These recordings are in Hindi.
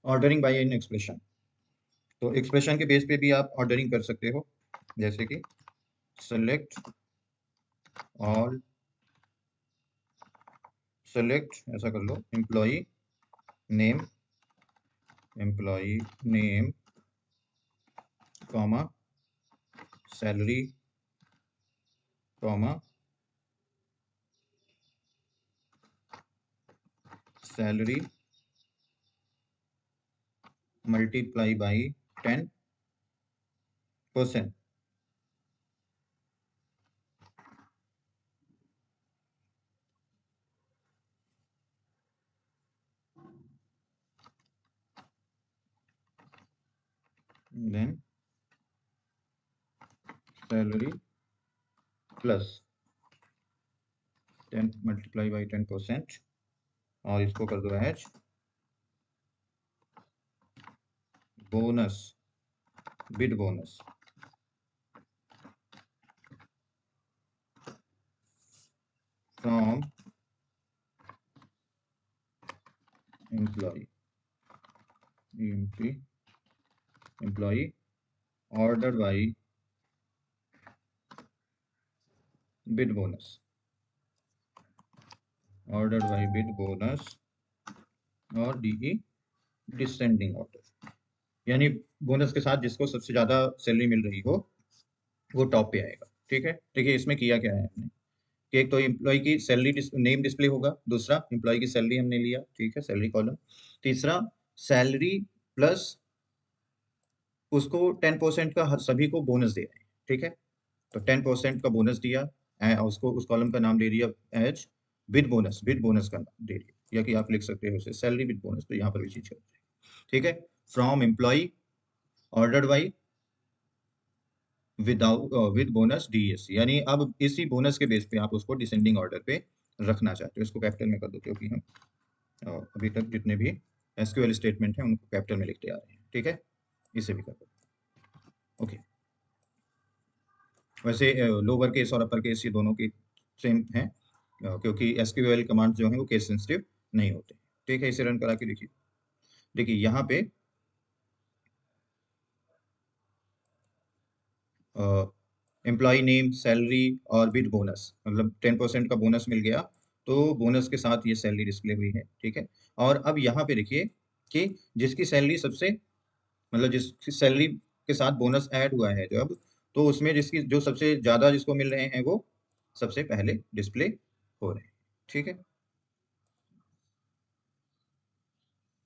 Ordering by an expression. तो एक्सप्रेशन के बेस पे भी आप ऑर्डरिंग कर सकते हो, जैसे कि सेलेक्ट ऑल, सेलेक्ट ऐसा कर लो name employ name comma salary comma salary multiply by 10%। Then salary plus 10 multiply by 10%, और इसको कर दो as bonus, bid bonus from employ employ order by bid bonus, order by bid bonus और डी डिसेंडिंग ऑर्डर, यानी बोनस के साथ जिसको सबसे ज़्यादा सैलरी मिल रही हो वो टॉप पे आएगा। ठीक है, देखिए इसमें किया क्या है हमने कि एक तो एम्प्लॉय की सैलरी नेम डिस्प्ले होगा, दूसरा एम्प्लॉय की सैलरी हमने लिया, ठीक है, सैलरी कॉलम, तीसरा सैलरी प्लस उसको 10% का सभी को बोनस दे रहे हैं। ठीक है, तो 10% का बोनस दिया, उसको उस कॉलम का नाम दे दिया एज बिड बोनस का नाम दे दिया, या कि आप लिख सकते हो उसे सैलरी बिड बोनस, तो यहाँ पर भी चीज चल जाएगी। ठीक है, from employ ordered by without with bonus DSC, यानी अब इसी बोनस के बेस पे आप उसको डिसेंडिंग ऑर्डर पे रखना चाहते हो। इसको कैपिटल में कर दो, क्योंकि हम अभी तक जितने भी एसक्यूएल स्टेटमेंट हैं उनको कैपिटल में लिखते आ रहे हैं। ठीक है, इसे भी कर दो। ओके, वैसे लोअर केस और अपर केस ये दोनों की सेम है, क्योंकि एसक्यूएल कमांड जो है वो केस सेंसिटिव नहीं होते। ठीक है, इसे रन करा के देखिए। देखिए यहाँ पे एम्प्लॉय नेम, सैलरी और विद बोनस, मतलब 10% का बोनस मिल गया, तो बोनस के साथ ये सैलरी डिस्प्ले हुई है। ठीक है, और अब यहाँ पे देखिए कि जिसकी सैलरी सबसे, मतलब जिसकी सैलरी के साथ बोनस ऐड हुआ है जब, तो उसमें जिसकी जो सबसे ज्यादा जिसको मिल रहे हैं वो सबसे पहले डिस्प्ले हो रहे हैं। ठीक है,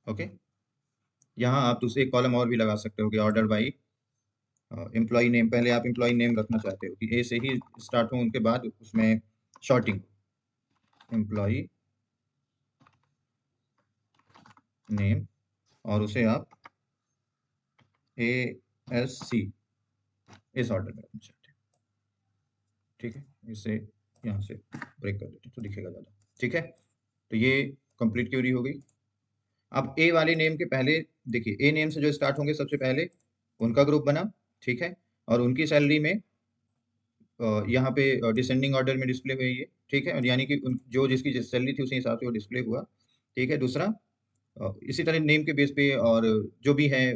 ओके, यहाँ आप दूसरे कॉलम और भी लगा सकते हो कि ऑर्डर बाई एम्प्लॉय नेम, पहले आप एम्प्लॉय नेम रखना चाहते हो कि ए से ही स्टार्ट हो, उनके बाद उसमें शॉर्टिंग एम्प्लॉय नेम, और उसे आप ए एस सी इस ऑर्डर में रखना चाहते हैं। ठीक है, इसे यहाँ से ब्रेक कर देते हैं तो दिखेगा ज़्यादा। ठीक है, तो ये कंप्लीट क्यूरी हो गई। अब ए वाले नेम के पहले देखिए, ए नेम से जो स्टार्ट होंगे सबसे पहले उनका ग्रुप बना। ठीक है, और उनकी सैलरी में यहाँ पे डिसेंडिंग ऑर्डर में डिस्प्ले हुई है। ठीक है, और यानी कि जो जिसकी जिस सैलरी थी उसी हिसाब से वो डिस्प्ले हुआ। ठीक है, दूसरा इसी तरह नेम के बेस पे और जो भी है,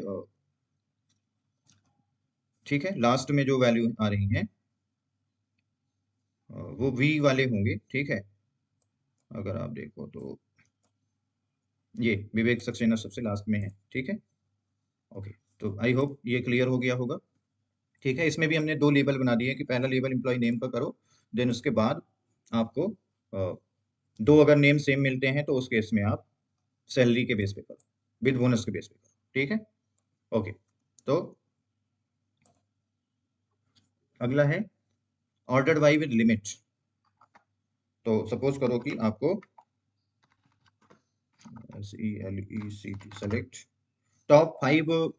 ठीक है, लास्ट में जो वैल्यू आ रही हैं वो वी वाले होंगे। ठीक है, अगर आप देखो तो ये विवेक सक्सेना सबसे लास्ट में है। ठीक है, ओके, तो आई होप ये क्लियर हो गया होगा। ठीक है, इसमें भी हमने दो लेबल बना दिए कि पहला लेबल एम्प्लॉय नेम का करो, देन उसके बाद आपको दो अगर नेम सेम मिलते हैं तो उस केस में आप सैलरी के बेस पे करो, विद बोनस के बेस पे करो। ठीक है, ओके, तो अगला है ऑर्डर बाई विद लिमिट। तो सपोज करो कि आपको सेलेक्ट टॉप 5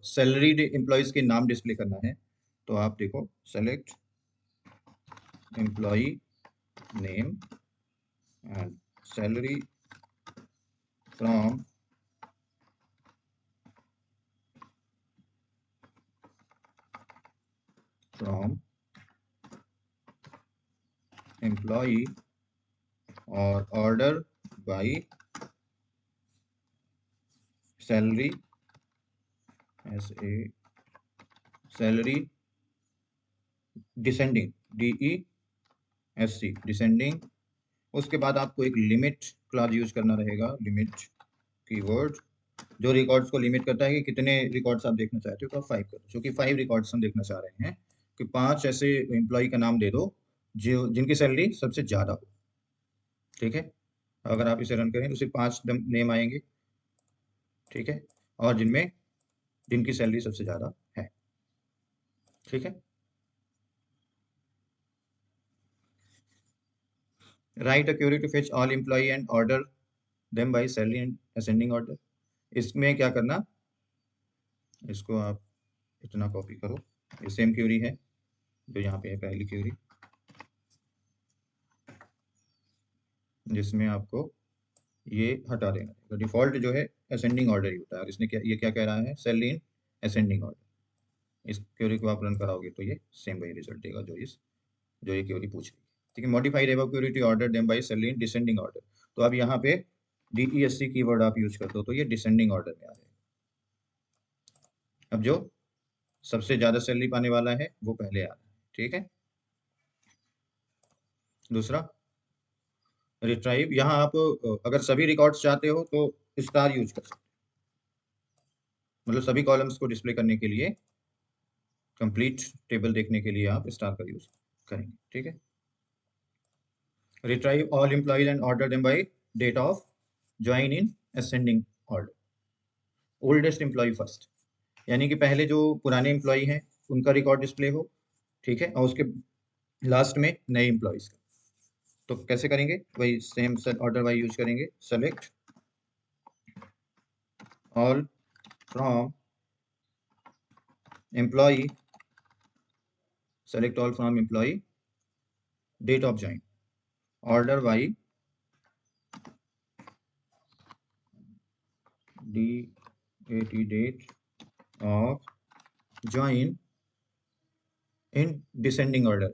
सैलरीड एम्प्लॉयज के नाम डिस्प्ले करना है। तो आप देखो select employ name and salary from employ और order by salary, salary descending, DESC descending. उसके बाद आपको एक लिमिट क्लॉज यूज करना रहेगा, लिमिट कीवर्ड जो रिकॉर्ड्स को लिमिट करता है कि कितने रिकॉर्ड्स आप देखना चाहते हो, तो 5 करो, क्योंकि 5 रिकॉर्ड्स हम देखना चाह रहे हैं कि 5 ऐसे एम्प्लॉय का नाम दे दो जो जिनकी सैलरी सबसे ज़्यादा हो। ठीक है, अगर आप इसे रन करें तो सिर्फ 5 नेम आएंगे। ठीक है, और जिनमें जिनकी सैलरी सबसे ज़्यादा है। ठीक है, write a query to fetch all employee and order them by salary and ascending order. इसमें क्या करना, इसको आप इतना कॉपी करो, ये सेम क्वेरी है जो यहाँ पे है, पहली क्वेरी, जिसमें आपको ये हटा देना है। तो डिफॉल्ट जो है असेंडिंग ऑर्डर ही होता है, और इसने क्या, ये क्या कह रहा है, सैलरी इन असेंडिंग ऑर्डर। इस क्वेरी को आप रन कराओगे तो ये सेम वही रिजल्ट देगा जो ये क्वेरी पूछ रही है। ठीक है, मॉडिफाई रेवा query to order them by salary in descending order. तो अब यहाँ पे DESC कीवर्ड आप यूज कर दो तो ये डिसेंडिंग ऑर्डर में आ जाएगा। अब जो सबसे ज्यादा सैलरी पाने वाला है वो पहले आ रहा है। ठीक है, दूसरा रिट्राइव, यहाँ आप अगर सभी रिकॉर्ड्स चाहते हो तो स्टार यूज कर सकते हो, मतलब सभी कॉलम्स को डिस्प्ले करने के लिए, कंप्लीट टेबल देखने के लिए आप स्टार का यूज करेंगे। ठीक है, retrieve all employees and order them by date of join in ascending order, oldest employee first, यानी कि पहले जो पुराने एम्प्लॉय हैं उनका रिकॉर्ड डिस्प्ले हो। ठीक है, और उसके लास्ट में नए एम्प्लॉयज का। तो कैसे करेंगे, वही सेम ऑर्डर वाई यूज करेंगे, select all from employee, select all from employee, date of join, order by date of join in descending order,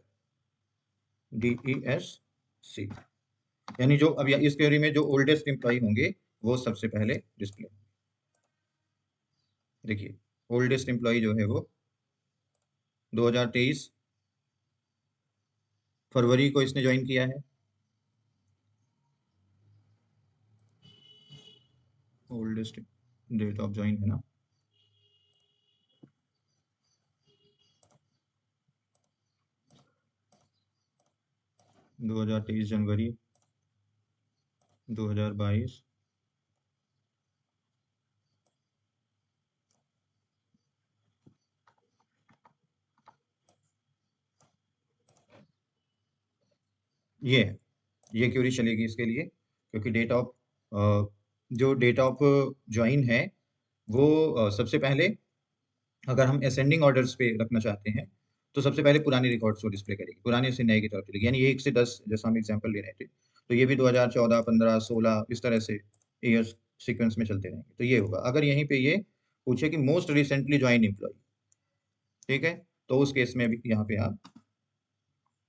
DESC। यानी जो अब इस क्वेरी में जो ओल्डेस्ट एम्प्लॉय होंगे वो सबसे पहले डिस्प्ले। देखिए, ओल्डेस्ट एम्प्लॉय जो है वो 2023 फरवरी को इसने ज्वाइन किया है। ओल्डेस्ट डेट ऑफ ज्वाइन है ना, 2023 जनवरी 2022, ये है, ये क्वेरी चलेगी इसके लिए, क्योंकि डेट ऑफ जो डेट ऑफ ज्वाइन है वो सबसे पहले, अगर हम असेंडिंग ऑर्डर्स पे रखना चाहते हैं तो सबसे पहले पुराने रिकॉर्ड्स को डिस्प्ले करेगी, पुराने से नए की तरफ चलेगी, यानी ये 1 से 10 जैसा हम एग्जांपल ले रहे थे, तो ये भी 2014, 15, 16 इस तरह से ईयर्स सीक्वेंस में चलते रहेंगे। तो ये होगा, अगर यहीं पे ये पूछे कि मोस्ट रिसेंटली ज्वाइन एम्प्लॉय, ठीक है, तो उस केस में भी यहाँ पे आप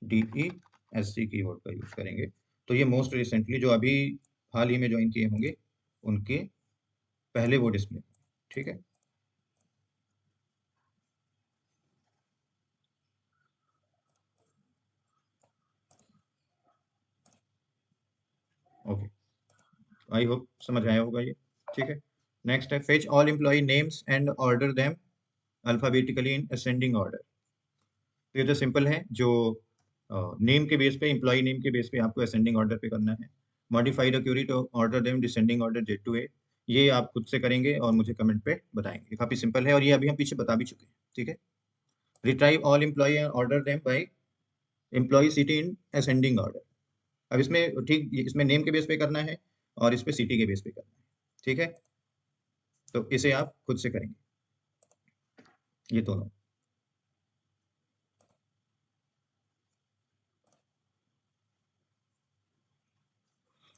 DESC कीवर्ड का यूज करेंगे। तो ये मोस्ट रिसेंटली जो अभी हाल ही में ज्वाइन किए होंगे उनके पहले वो डिस्प्ले। ठीक है, ओके, आई होप समझ आया होगा ये। ठीक है, नेक्स्ट है fetch all employ names and order them alphabetically in ascending order. तो ये तो सिंपल है, जो नेम के बेस पे, एम्प्लॉय नेम के बेस पे आपको असेंडिंग ऑर्डर पे करना है। Modify the query to order them descending order Z to A, ये आप खुद से करेंगे और मुझे कमेंट पे बताएंगे। ये काफी सिंपल है और ये अभी हम पीछे बता भी चुके हैं। ठीक है, retrieve all employee and order them by employee city in ascending order. अब इसमें ठीक, इसमें नेम के बेस पे करना है और इस पे सिटी के बेस पे करना है। ठीक है, तो इसे आप खुद से करेंगे ये दोनों।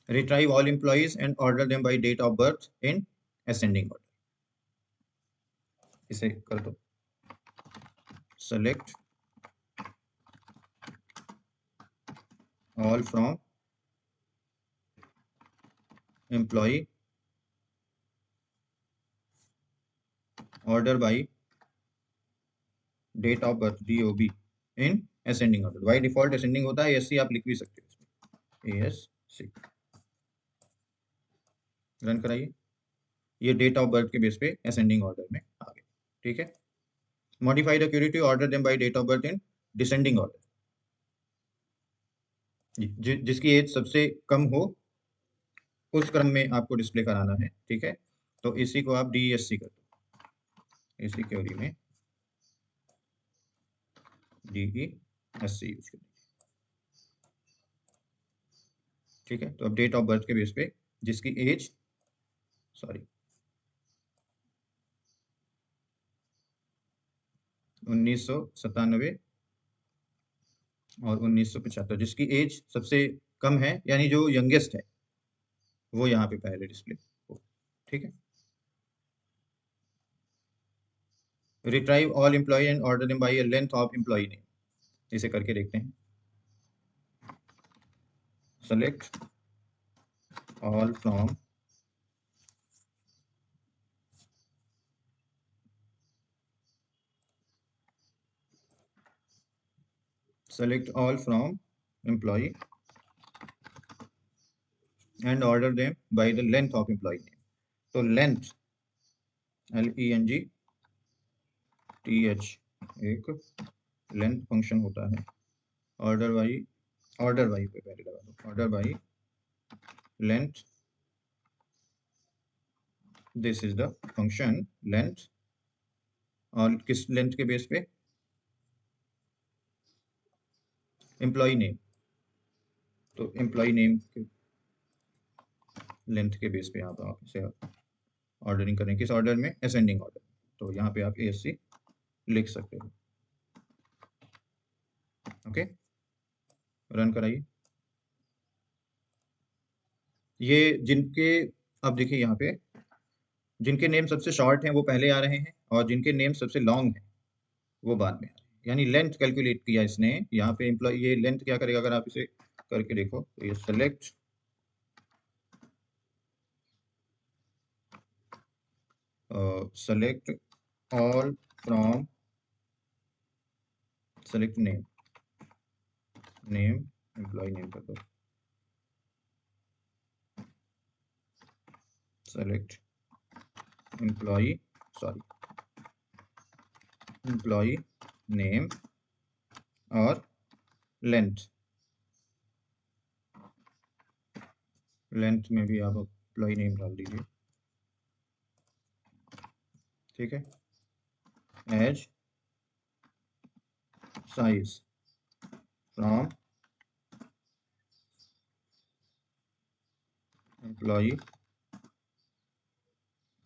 Retrieve all employees and order them by date of birth in ascending order, इसे कर दो, select all from employee order by date of birth DOB in ascending order. By default ascending होता है, ASC आप लिख भी सकते हो इसमें, ASC। रन कराइए, ये डेट ऑफ बर्थ के बेस पे असेंडिंग ऑर्डर में आ गए। ठीक है। Modify the query to order them by date of birth in descending order. जिसकी एज सबसे कम हो उस क्रम में आपको डिस्प्ले कराना है। ठीक है, तो इसी को आप DESC कर दो, इसी क्वेरी में DESC यूज कर। ठीक है, तो अब डेट ऑफ बर्थ के बेस पे जिसकी एज 1997 और 1975, जिसकी एज सबसे कम है यानी जो यंगेस्ट है वो यहाँ पे पहले डिस्प्ले हो। ठीक है, retrieve all employee and order them by length of employee name. इसे करके देखते हैं। Select all from employee and order them by the length of employee name। तो length LENGTH एक लेंथ फंक्शन होता है। ऑर्डर बाई पे पहले लगा दो, order by length, this is the function length. और किस लेंथ के बेस पे? Employee name. तो एम्प्लॉय नेम के लेंथ के बेस पे आप इसे ऑर्डरिंग करें। किस ऑर्डर में? Ascending order. तो यहाँ पे आप ASC लिख सकते हो। ओके, रन कराइए। ये जिनके, अब देखिए यहाँ पे जिनके नेम सबसे शॉर्ट हैं वो पहले आ रहे हैं और जिनके नेम सबसे लॉन्ग हैं वो बाद में आ रहे हैं। यानी लेंथ कैलकुलेट किया इसने यहाँ पे। एम्प्लॉय ये लेंथ क्या करेगा, अगर आप इसे करके देखो तो ये select all from select name employ name कर दो, सेलेक्ट एम्प्लॉय नेम और लेंथ में भी आप एम्प्लॉय नेम डाल दीजिए। ठीक है, एज साइज फ्रॉम एम्प्लॉय।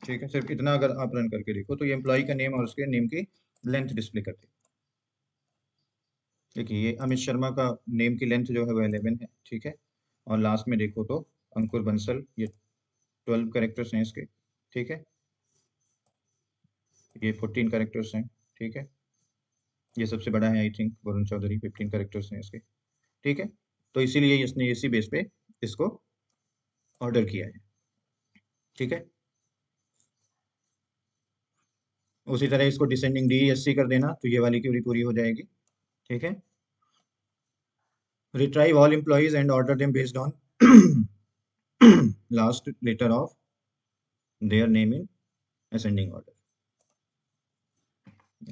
ठीक है, सिर्फ इतना अगर आप रन करके देखो तो ये एम्प्लॉय का नेम और उसके नेम की लेंथ डिस्प्ले करते हैं। देखिए ये अमित शर्मा का नेम की लेंथ जो है वो 11 है। ठीक है, और लास्ट में देखो तो अंकुर बंसल, ये 12 कैरेक्टर्स हैं इसके। ठीक है, ये 14 कैरेक्टर्स हैं। ठीक है, ये सबसे बड़ा है I think, Varun Chaudhary, 15 characters हैं इसके। ठीक है, तो इसीलिए इसने इसी बेस पे इसको ऑर्डर किया है। ठीक है, उसी तरह इसको डिसेंडिंग DESC कर देना तो ये वाली क्वेरी पूरी हो जाएगी। ठीक है, retrieve all employees and order them based on last letter of their name in ascending order।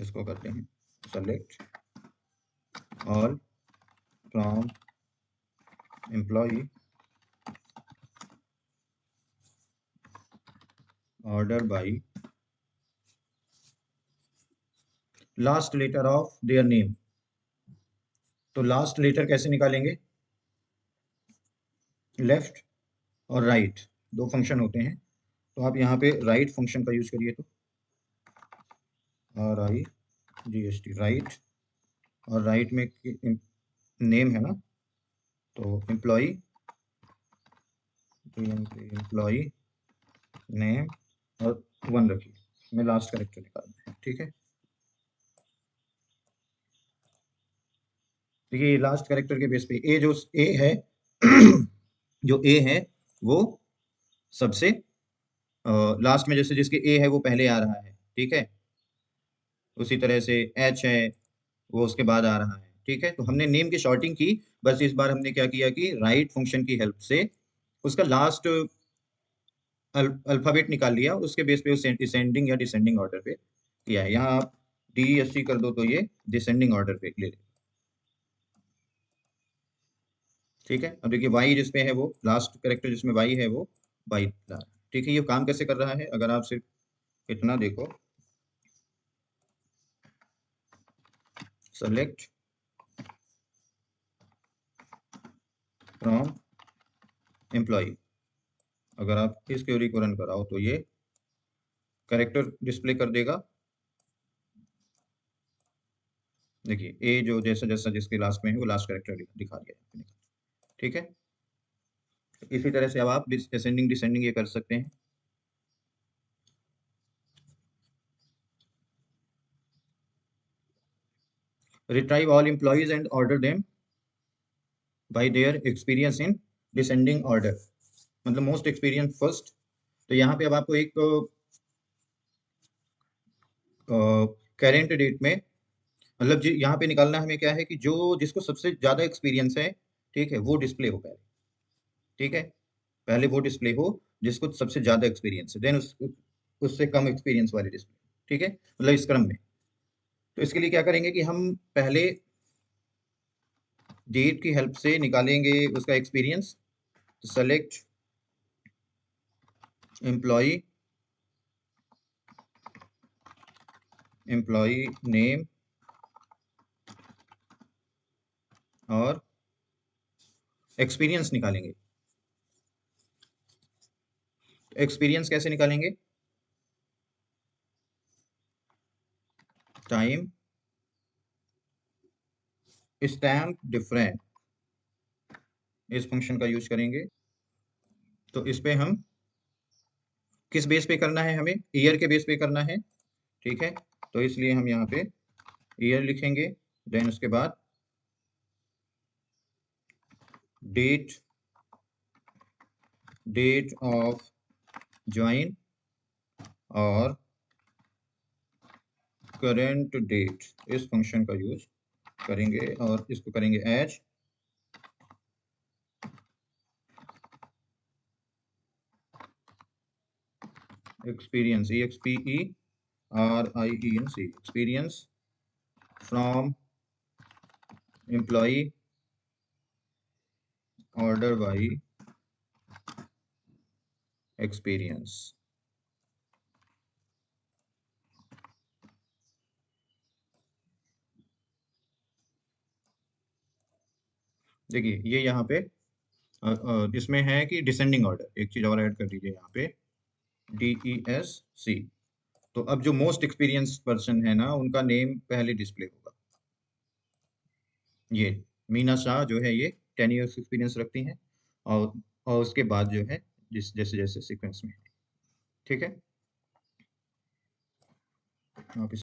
इसको करते हैं select all from employee order by last letter of their name। तो लास्ट लेटर कैसे निकालेंगे? लेफ्ट और राइट दो फंक्शन होते हैं, तो आप यहाँ पे राइट फंक्शन का यूज करिए। तो RIGST राइट, और राइट में नेम है ना, तो एम्प्लॉय नेम और 1 रखिए, मैं लास्ट कैरेक्टर निकालना है। ठीक है, तो ये लास्ट कैरेक्टर के बेस पे ए है जो ए है वो सबसे लास्ट में, जैसे जिसके ए है वो पहले आ रहा है। ठीक है, उसी तरह से एच है, वो उसके बाद आ रहा है। ठीक है, तो हमने नेम की शॉर्टिंग की। बस इस बार हमने क्या किया कि राइट फंक्शन की हेल्प से उसका लास्ट अल्फाबेट निकाल लिया, उसके बेस पे उसे डिसेंडिंग या डिसेंडिंग ऑर्डर पे किया है। यहाँ आप DESC कर दो तो ये डिसेंडिंग ऑर्डर पे ले ले। ठीक है, अब देखिए वाई जिसमें है, वो लास्ट करेक्टर जिसमें वाई है वो वाई ला रहा है। ठीक है, ये काम कैसे कर रहा है, अगर आप सिर्फ इतना देखो, सेलेक्ट फ्रॉम एम्प्लॉय, अगर आप इस क्वेरी को रन कराओ तो ये करेक्टर डिस्प्ले कर देगा। देखिए ए जो जैसा जैसा जिसके लास्ट में है वो लास्ट करेक्टर दिखा दिया। ठीक है, इसी तरह से अब आप असेंडिंग डिसेंडिंग ये कर सकते हैं। Retrieve all employees and order them bye their experience in descending order, मतलब मोस्ट एक्सपीरियंस फर्स्ट। तो यहाँ पे अब आपको एक करेंट डेट में, मतलब यहाँ पे निकालना हमें क्या है कि जो जिसको सबसे ज्यादा एक्सपीरियंस है, ठीक है, वो डिस्प्ले हो पहले। ठीक है, पहले वो डिस्प्ले हो जिसको सबसे ज्यादा एक्सपीरियंस है, देन उससे कम एक्सपीरियंस वाली डिस्प्ले। ठीक है, मतलब इस क्रम में। तो इसके लिए क्या करेंगे कि हम पहले डेट की हेल्प से निकालेंगे उसका experience. Select employee, employee name और एक्सपीरियंस निकालेंगे। एक्सपीरियंस कैसे निकालेंगे, टाइम स्टैम्प डिफरेंट, इस फंक्शन का यूज करेंगे। तो इस पे हम किस बेस पे करना है, हमें ईयर के बेस पे करना है। ठीक है, तो इसलिए हम यहाँ पे ईयर लिखेंगे, देन उसके बाद डेट, डेट ऑफ ज्वाइन और करेंट डेट, इस फंक्शन का यूज करेंगे और इसको करेंगे as experience, EXPERIENC, experience from employee order by experience. देखिए ये यहाँ पे इसमें है कि डिसेंडिंग ऑर्डर, एक चीज और ऐड कर दीजिए यहाँ पे, DESC। तो अब जो मोस्ट एक्सपीरियंस पर्सन है ना, उनका नेम पहले डिस्प्ले होगा। ये मीना शाह जो है ये 10 years एक्सपीरियंस रखती हैं, और उसके बाद जो है जिस जैसे जैसे सीक्वेंस में है। ठीक है, आप